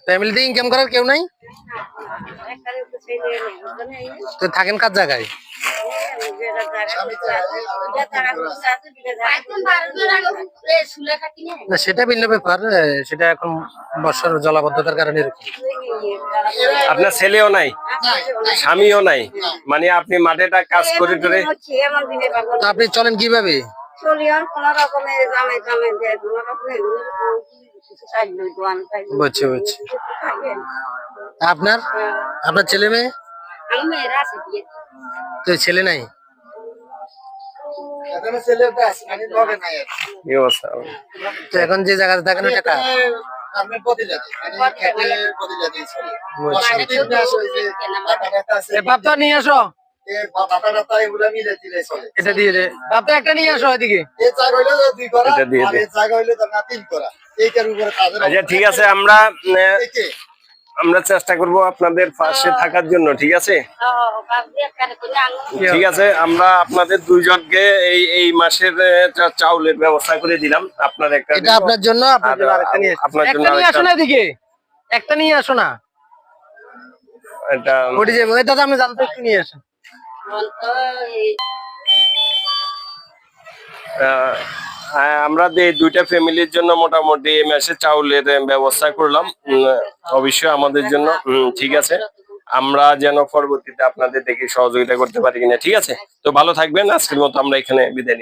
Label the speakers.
Speaker 1: ফ্যামিলিতে ইনকাম করার কেউ নাই? তো থাকেন কার জায়গায়? না সেটা ভিন্ন ব্যাপার, সেটা এখন বর্ষার জলাবদ্ধতার কারণে এরকম।
Speaker 2: আপনার ছেলেও নাই, স্বামীও নাই, মানে আপনি মাঠেটা কাজ করে করে
Speaker 1: আপনি চলেন কিভাবে? বুঝছি বুঝছি। আপনার আপনার ছেলে মেয়ে? তো ছেলে নাই? তো এখন যে জায়গাতে থাকেন ওটা কার? বাপটা নিয়ে আসো, এটা দিয়ে দে। বাপটা একটা নিয়ে আসো এদিকে।
Speaker 2: আচ্ছা ঠিক আছে, আমরা চেষ্টা করব আপনাদের পাশে থাকার জন্য। ঠিক আছে, ঠিক আছে, আমরা আপনাদের দুইজনকে এই মাসের চাউলের ব্যবস্থা করে দিলাম। আপনার একটা,
Speaker 1: এটা আপনার জন্য, আপনার জন্য আরেকটা নিয়ে আসো। একটা নিয়ে আসো না এদিকে, একটা নিয়ে আসো না।
Speaker 2: এটা
Speaker 1: ওটি যাবে ওই দাদা, আমি জানতে একটু নিয়ে আসেন।
Speaker 2: আমরা দুইটা ফ্যামিলির জন্য মোটামুটি এই মাসে চাউলের ব্যবস্থা করলাম, অবশ্যই আমাদের জন্য। ঠিক আছে, আমরা যেন পরবর্তীতে আপনাদের দেখে সহযোগিতা করতে পারি কিনা। ঠিক আছে, তো ভালো থাকবেন, আজকের মতো আমরা এখানে বিদায় নিই।